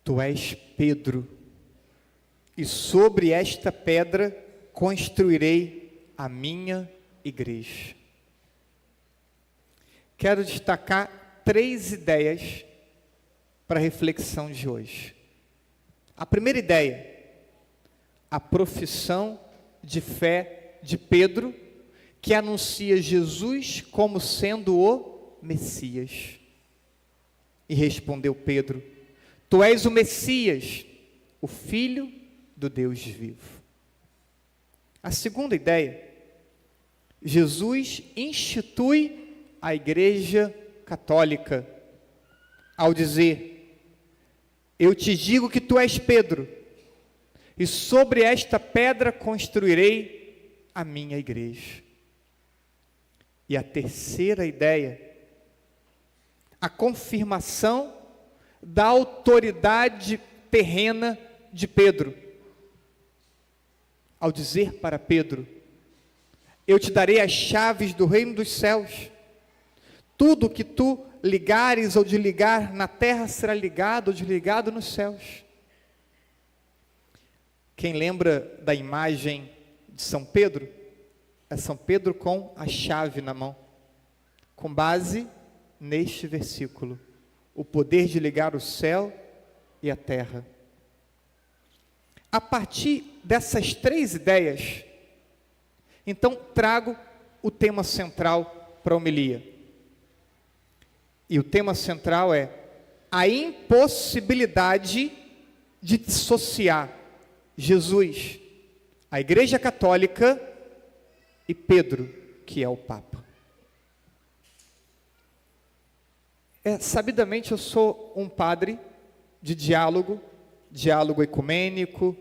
Tu és Pedro, e sobre esta pedra construirei a minha igreja. Quero destacar 3 ideias para a reflexão de hoje. A primeira ideia, a profissão de fé de Pedro, que anuncia Jesus como sendo o Messias. E respondeu Pedro: Tu és o Messias, o Filho do Deus vivo. A segunda ideia, Jesus institui a Igreja Católica ao dizer: Eu te digo que tu és Pedro, e sobre esta pedra construirei a minha igreja. E a terceira ideia, a confirmação da autoridade terrena de Pedro, ao dizer para Pedro: Eu te darei as chaves do reino dos céus. Tudo que tu ligares ou desligar na terra será ligado ou desligado nos céus. Quem lembra da imagem de São Pedro? É São Pedro com a chave na mão, com base neste versículo: o poder de ligar o céu e a terra. A partir dessas 3 ideias, então trago o tema central para a homilia. E o tema central é a impossibilidade de dissociar Jesus, a Igreja Católica e Pedro, que é o Papa. Sabidamente eu sou um padre de diálogo ecumênico,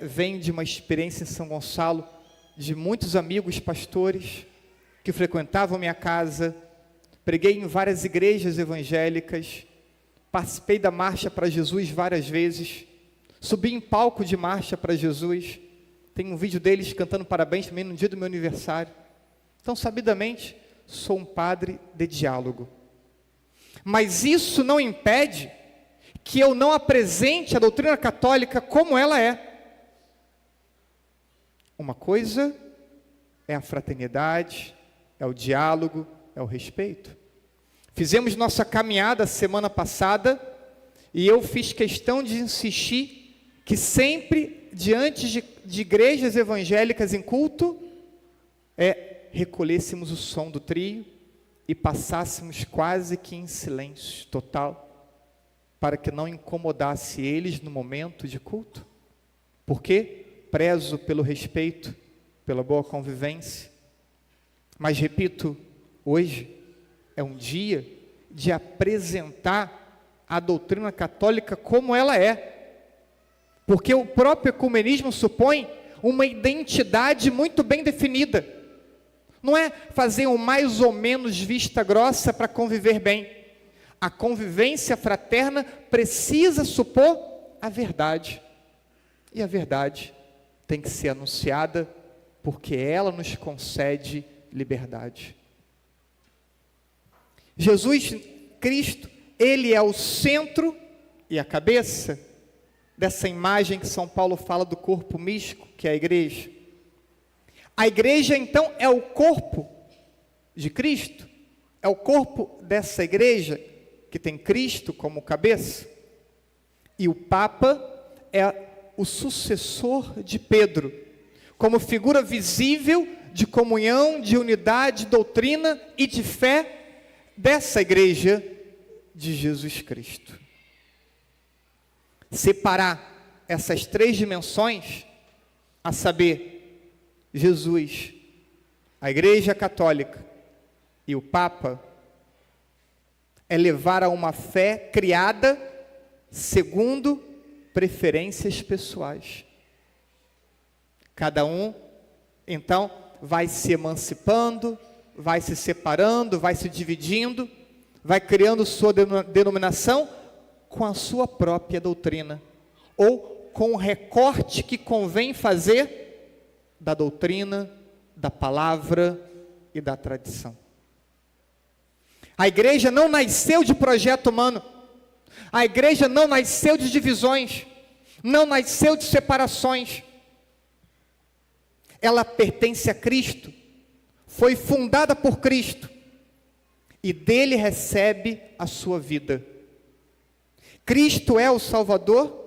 venho de uma experiência em São Gonçalo, de muitos amigos pastores que frequentavam minha casa, preguei em várias igrejas evangélicas, participei da Marcha para Jesus várias vezes, subi em palco de Marcha para Jesus, tem um vídeo deles cantando parabéns também no dia do meu aniversário. Então, sabidamente, sou um padre de diálogo. Mas isso não impede que eu não apresente a doutrina católica como ela é. Uma coisa é a fraternidade, é o diálogo, é o respeito. Fizemos nossa caminhada semana passada e eu fiz questão de insistir que sempre, diante de igrejas evangélicas em culto, recolhêssemos o som do trio e passássemos quase que em silêncio total, para que não incomodasse eles no momento de culto. Porque prezo pelo respeito, pela boa convivência. Mas repito, hoje é um dia de apresentar a doutrina católica como ela é. Porque o próprio ecumenismo supõe uma identidade muito bem definida. Não é fazer um mais ou menos vista grossa para conviver bem. A convivência fraterna precisa supor a verdade. E a verdade tem que ser anunciada porque ela nos concede liberdade. Jesus Cristo, Ele é o centro e a cabeça dessa imagem que São Paulo fala do corpo místico, que é a igreja. A igreja, então, é o corpo de Cristo, é o corpo dessa igreja que tem Cristo como cabeça. E o Papa é o sucessor de Pedro, como figura visível de comunhão, de unidade, de doutrina e de fé dessa igreja de Jesus Cristo. Separar essas 3 dimensões, a saber, Jesus, a Igreja Católica e o Papa, é levar a uma fé criada segundo preferências pessoais. Cada um, então, vai se emancipando, vai se separando, vai se dividindo, vai criando sua denominação com a sua própria doutrina, ou com o recorte que convém fazer da doutrina, da palavra e da tradição. A igreja não nasceu de projeto humano, A igreja não nasceu de divisões, não nasceu de separações. Ela pertence a Cristo, foi fundada por Cristo, e dele recebe a sua vida. Cristo é o Salvador,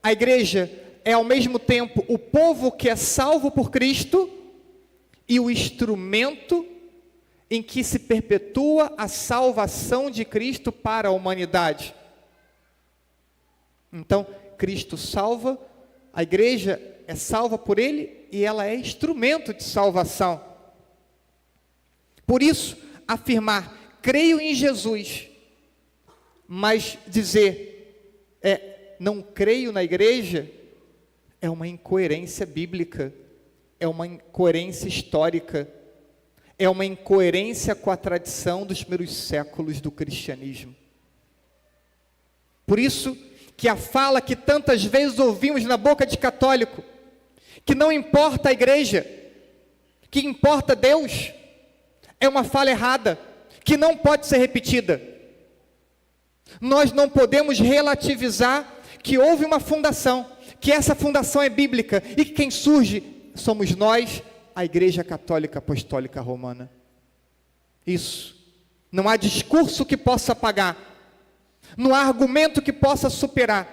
a igreja é ao mesmo tempo o povo que é salvo por Cristo e o instrumento em que se perpetua a salvação de Cristo para a humanidade. Então, Cristo salva, a igreja é salva por Ele e ela é instrumento de salvação. Por isso, afirmar, creio em Jesus, mas dizer, não creio na igreja, é uma incoerência bíblica, é uma incoerência histórica, é uma incoerência com a tradição dos primeiros séculos do cristianismo. Por isso que a fala que tantas vezes ouvimos na boca de católico, que não importa a igreja, que importa Deus, é uma fala errada, que não pode ser repetida. Nós não podemos relativizar que houve uma fundação, que essa fundação é bíblica, e que quem surge somos nós, a Igreja Católica Apostólica Romana. Isso. Não há discurso que possa apagar, não há argumento que possa superar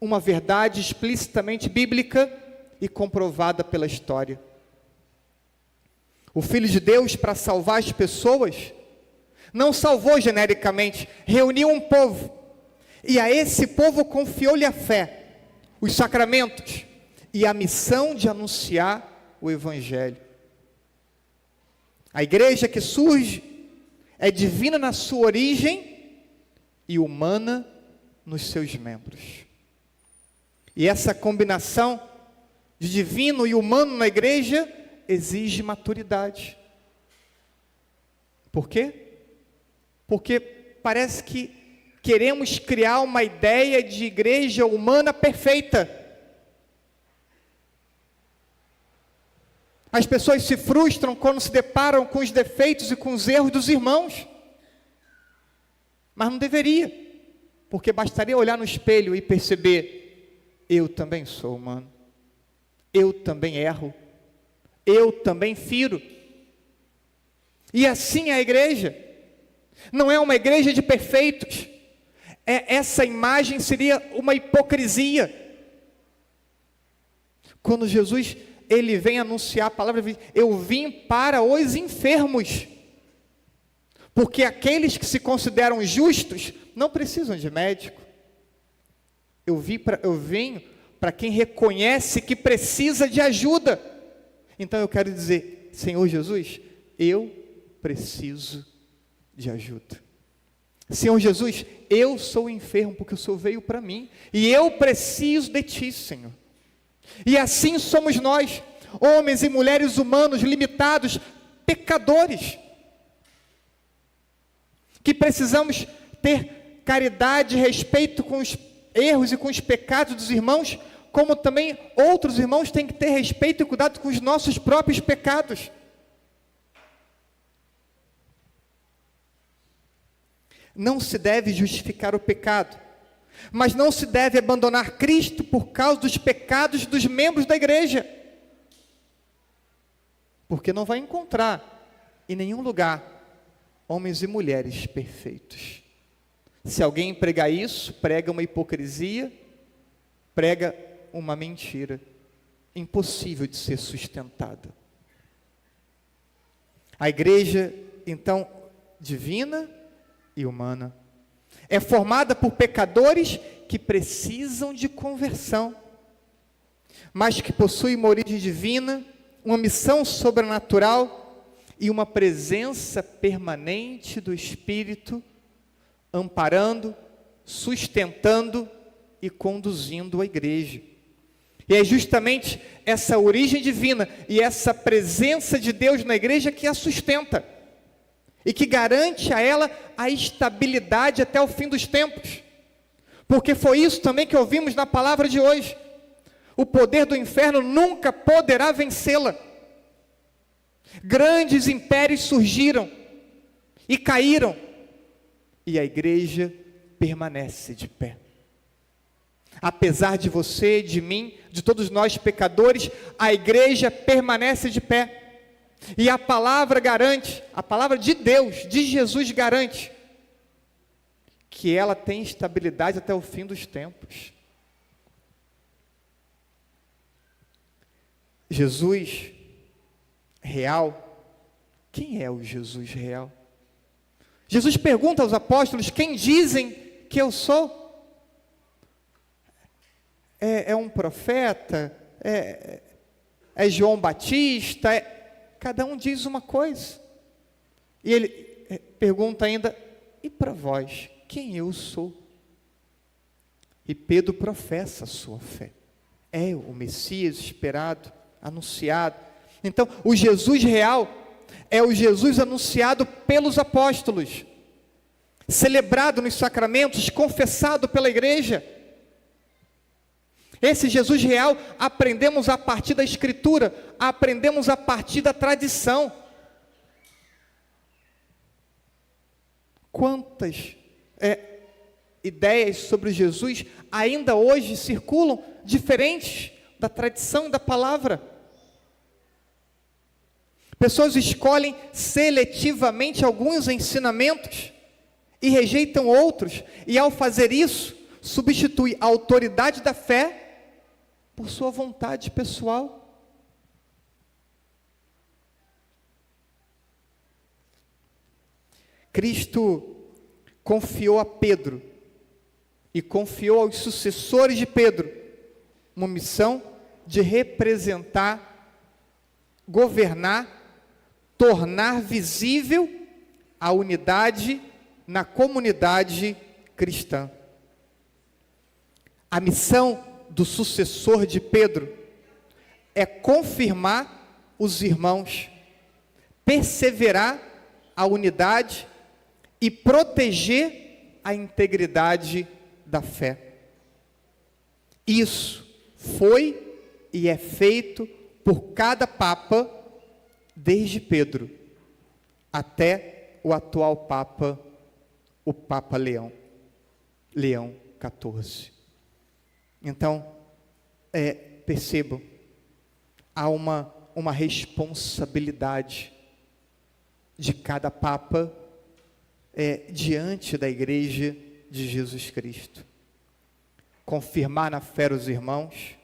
uma verdade explicitamente bíblica e comprovada pela história. O Filho de Deus, para salvar as pessoas, não salvou genericamente, reuniu um povo, e a esse povo confiou-lhe a fé, os sacramentos e a missão de anunciar o Evangelho. A igreja que surge é divina na sua origem e humana nos seus membros. E essa combinação de divino e humano na igreja exige maturidade. Por quê? Porque parece que queremos criar uma ideia de igreja humana perfeita. As pessoas se frustram quando se deparam com os defeitos e com os erros dos irmãos. Mas não deveria, porque bastaria olhar no espelho e perceber, eu também sou humano, eu também erro, eu também firo. E assim é a igreja. Não é uma igreja de perfeitos. Essa imagem seria uma hipocrisia. Quando Jesus, ele vem anunciar a palavra, eu vim para os enfermos. Porque aqueles que se consideram justos não precisam de médico. Eu venho para quem reconhece que precisa de ajuda. Então eu quero dizer, Senhor Jesus, eu preciso de ajuda. Senhor Jesus, eu sou enfermo porque o Senhor veio para mim, e eu preciso de Ti, Senhor. E assim somos nós, homens e mulheres humanos, limitados, pecadores, que precisamos ter caridade e respeito com os erros e com os pecados dos irmãos, como também outros irmãos têm que ter respeito e cuidado com os nossos próprios pecados. Não se deve justificar o pecado, mas não se deve abandonar Cristo por causa dos pecados dos membros da igreja, porque não vai encontrar em nenhum lugar homens e mulheres perfeitos. Se alguém pregar isso, prega uma hipocrisia, prega uma mentira, impossível de ser sustentada. A igreja, então, divina e humana, é formada por pecadores que precisam de conversão, mas que possuem uma origem divina, uma missão sobrenatural e uma presença permanente do Espírito, amparando, sustentando e conduzindo a igreja. E é justamente essa origem divina e essa presença de Deus na igreja que a sustenta e que garante a ela a estabilidade até o fim dos tempos. Porque foi isso também que ouvimos na palavra de hoje. O poder do inferno nunca poderá vencê-la. Grandes impérios surgiram e caíram, e a igreja permanece de pé. Apesar de você, de mim, de todos nós pecadores, a igreja permanece de pé. E a palavra garante, a palavra de Deus, de Jesus garante, que ela tem estabilidade até o fim dos tempos. Jesus real, quem é o Jesus real? Jesus pergunta aos apóstolos, quem dizem que eu sou? É um profeta? É João Batista? Cada um diz uma coisa. E ele pergunta ainda, e para vós, quem eu sou? E Pedro professa a sua fé. É o Messias esperado, anunciado. Então, o Jesus real é o Jesus anunciado pelos apóstolos, celebrado nos sacramentos, confessado pela igreja. Esse Jesus real aprendemos a partir da Escritura, aprendemos a partir da tradição. Quantas ideias sobre Jesus ainda hoje circulam diferentes da tradição da palavra? Pessoas escolhem seletivamente alguns ensinamentos e rejeitam outros, e ao fazer isso, substitui a autoridade da fé por sua vontade pessoal. Cristo confiou a Pedro e confiou aos sucessores de Pedro uma missão de representar, governar, tornar visível a unidade na comunidade cristã. A missão do sucessor de Pedro é confirmar os irmãos, perseverar a unidade e proteger a integridade da fé. Isso foi e é feito por cada Papa, desde Pedro até o atual Papa, o Papa Leão XIV. Então, percebam, há uma responsabilidade de cada Papa diante da Igreja de Jesus Cristo. Confirmar na fé os irmãos,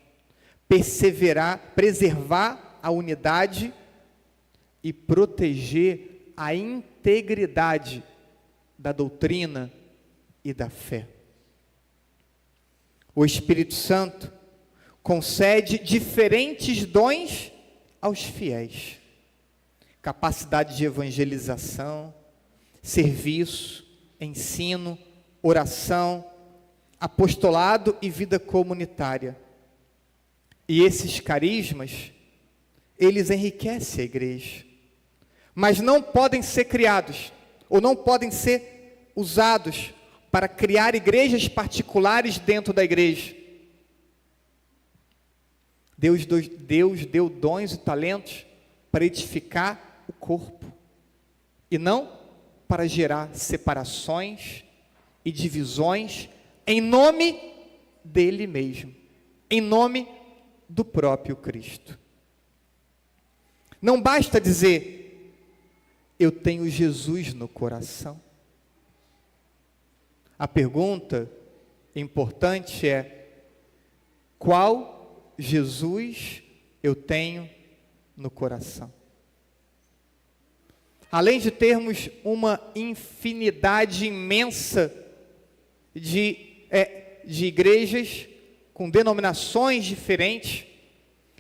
perseverar, preservar a unidade e proteger a integridade da doutrina e da fé. O Espírito Santo concede diferentes dons aos fiéis: capacidade de evangelização, serviço, ensino, oração, apostolado e vida comunitária. E esses carismas, eles enriquecem a igreja, mas não podem ser criados, ou não podem ser usados para criar igrejas particulares dentro da igreja. Deus deu dons e talentos para edificar o corpo, e não para gerar separações e divisões em nome dele mesmo, em nome do próprio Cristo. Não basta dizer, eu tenho Jesus no coração. A pergunta importante é, qual Jesus eu tenho no coração? Além de termos uma infinidade imensa de igrejas com denominações diferentes,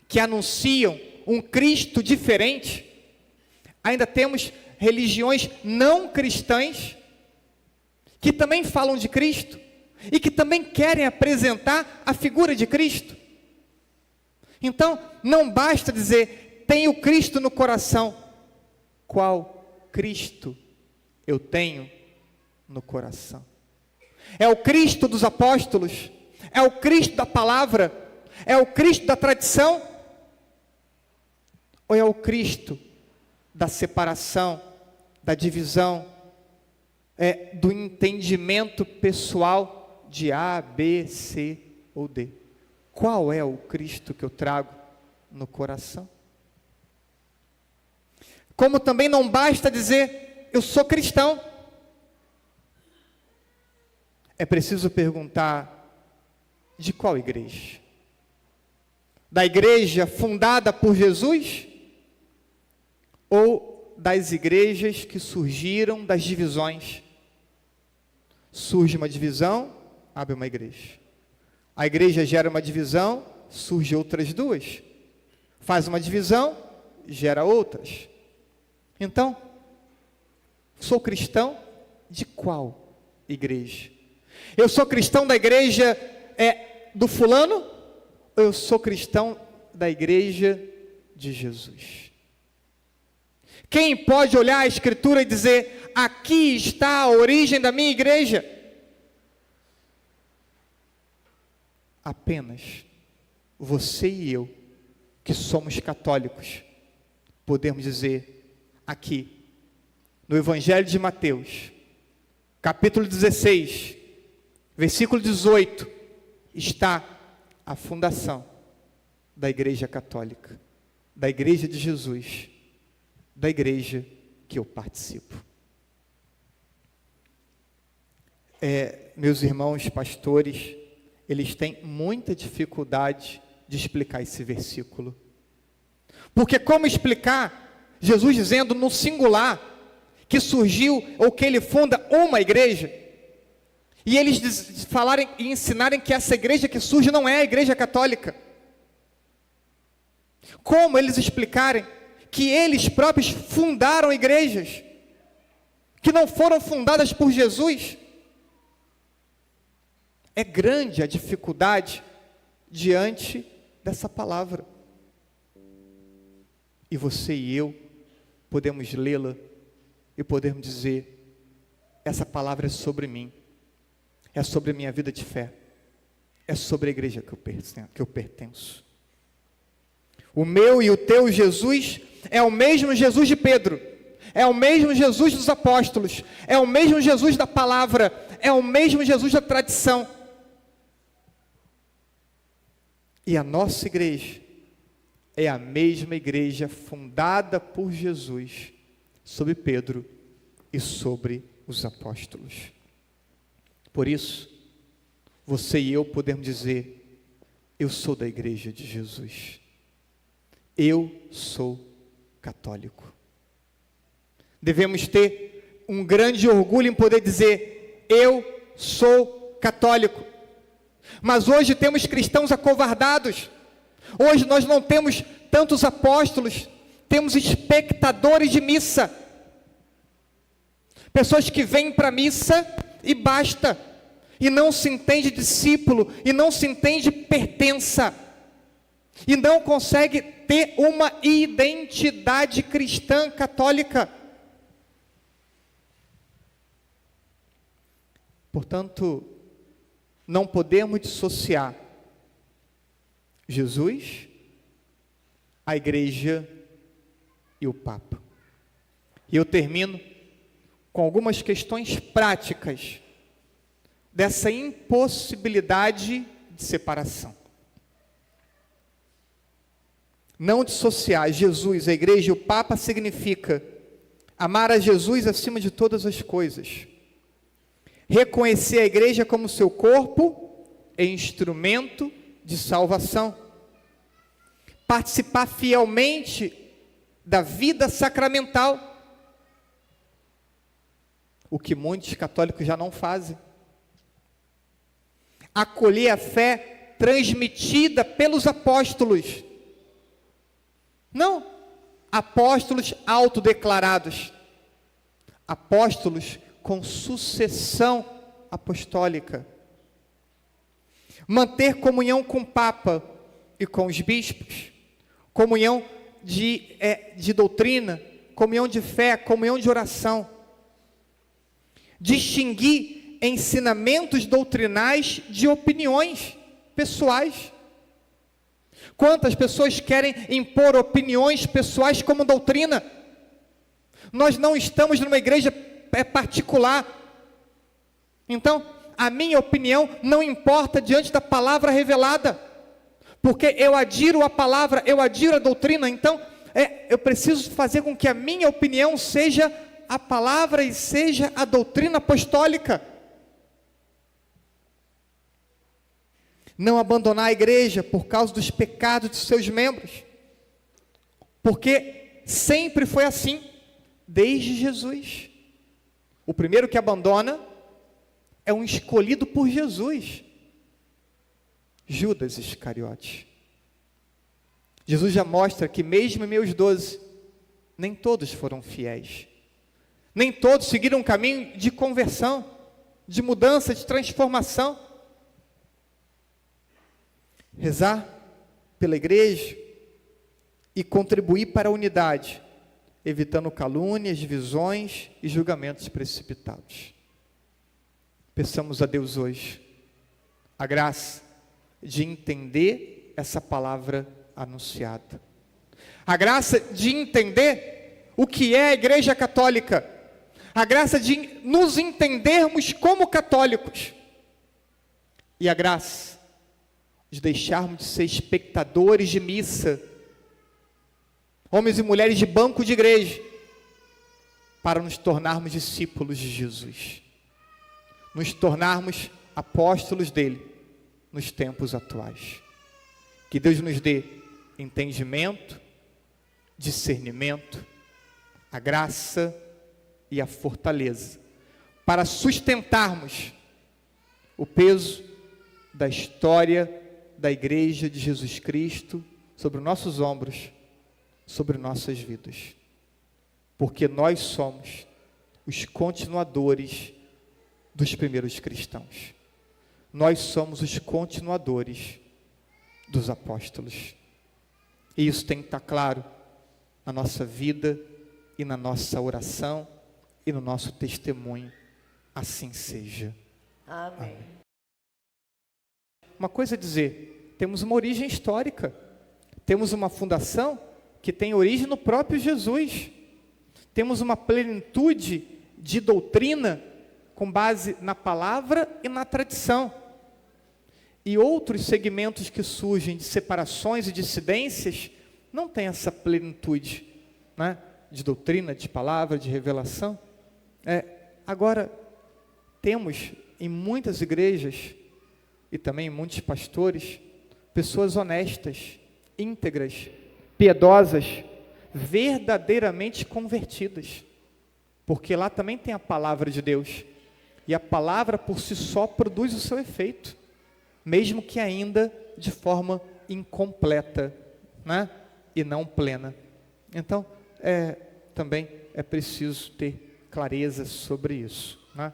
que anunciam um Cristo diferente, ainda temos religiões não cristãs, que também falam de Cristo, e que também querem apresentar a figura de Cristo. Então, não basta dizer, tenho Cristo no coração. Qual Cristo eu tenho no coração? É o Cristo dos apóstolos? É o Cristo da palavra? É o Cristo da tradição? Ou é o Cristo da separação, da divisão, do entendimento pessoal de A, B, C ou D. Qual é o Cristo que eu trago no coração? Como também não basta dizer, eu sou cristão. É preciso perguntar, de qual igreja? Da igreja fundada por Jesus? Ou das igrejas que surgiram das divisões? Surge uma divisão, abre uma igreja. A igreja gera uma divisão, surge outras duas. Faz uma divisão, gera outras. Então, sou cristão de qual igreja? Eu sou cristão da igreja do fulano? Ou eu sou cristão da igreja de Jesus? Quem pode olhar a Escritura e dizer, aqui está a origem da minha igreja? Apenas você e eu, que somos católicos, podemos dizer aqui, no Evangelho de Mateus, capítulo 16, versículo 18, está a fundação da Igreja Católica, da Igreja de Jesus, da igreja que eu participo. Meus irmãos pastores, eles têm muita dificuldade de explicar esse versículo. Porque como explicar Jesus dizendo no singular que surgiu ou que ele funda uma igreja, e eles falarem e ensinarem que essa igreja que surge não é a igreja católica? Como eles explicarem que eles próprios fundaram igrejas que não foram fundadas por Jesus? É grande a dificuldade diante dessa palavra. E você e eu podemos lê-la e podemos dizer, essa palavra é sobre mim, é sobre a minha vida de fé, é sobre a igreja que eu pertenço. O meu e o teu Jesus é o mesmo Jesus de Pedro, é o mesmo Jesus dos apóstolos, é o mesmo Jesus da palavra, é o mesmo Jesus da tradição. E a nossa igreja é a mesma igreja fundada por Jesus, sobre Pedro e sobre os apóstolos. Por isso, você e eu podemos dizer, eu sou da igreja de Jesus. Eu sou católico. Devemos ter um grande orgulho em poder dizer, eu sou católico. Mas hoje temos cristãos acovardados. Hoje nós não temos tantos apóstolos, temos espectadores de missa. Pessoas que vêm para a missa e basta, e não se entende discípulo, e não se entende pertença, e não consegue ter uma identidade cristã católica. Portanto, não podemos dissociar Jesus, a igreja e o Papa. E eu termino com algumas questões práticas dessa impossibilidade de separação. Não dissociar Jesus, a igreja e o Papa significa amar a Jesus acima de todas as coisas, reconhecer a igreja como seu corpo e instrumento de salvação, participar fielmente da vida sacramental, o que muitos católicos já não fazem, acolher a fé transmitida pelos apóstolos, não apóstolos autodeclarados, apóstolos com sucessão apostólica, manter comunhão com o Papa e com os bispos, comunhão de doutrina, comunhão de fé, comunhão de oração, distinguir ensinamentos doutrinais de opiniões pessoais. Quantas pessoas querem impor opiniões pessoais como doutrina? Nós não estamos numa igreja particular, Então, a minha opinião não importa diante da palavra revelada, porque eu adiro a palavra, eu adiro a doutrina. Então, eu preciso fazer com que a minha opinião seja a palavra e seja a doutrina apostólica. Não abandonar a igreja por causa dos pecados de seus membros, porque sempre foi assim, desde Jesus. O primeiro que abandona é um escolhido por Jesus, Judas Iscariote. Jesus já mostra que mesmo em meus 12, nem todos foram fiéis, nem todos seguiram um caminho de conversão, de mudança, de transformação. Rezar pela igreja e contribuir para a unidade, evitando calúnias, divisões e julgamentos precipitados. Peçamos a Deus hoje a graça de entender essa palavra anunciada, a graça de entender o que é a Igreja Católica, a graça de nos entendermos como católicos, e a graça de deixarmos de ser espectadores de missa, homens e mulheres de banco de igreja, para nos tornarmos discípulos de Jesus, nos tornarmos apóstolos dele nos tempos atuais. Que Deus nos dê entendimento, discernimento, a graça e a fortaleza para sustentarmos o peso da história da Igreja de Jesus Cristo sobre nossos ombros, sobre nossas vidas, porque nós somos os continuadores dos primeiros cristãos, nós somos os continuadores dos apóstolos, e isso tem que estar claro na nossa vida e na nossa oração e no nosso testemunho. Assim seja. Amém. Uma coisa é dizer, temos uma origem histórica, temos uma fundação que tem origem no próprio Jesus, temos uma plenitude de doutrina com base na palavra e na tradição, e outros segmentos que surgem de separações e dissidências não têm essa plenitude, né, de doutrina, de palavra, de revelação. Agora, temos em muitas igrejas e também em muitos pastores, pessoas honestas, íntegras, piedosas, verdadeiramente convertidas, porque lá também tem a palavra de Deus, e a palavra por si só produz o seu efeito, mesmo que ainda de forma incompleta, né? E não plena. Então, também é preciso ter clareza sobre isso, né?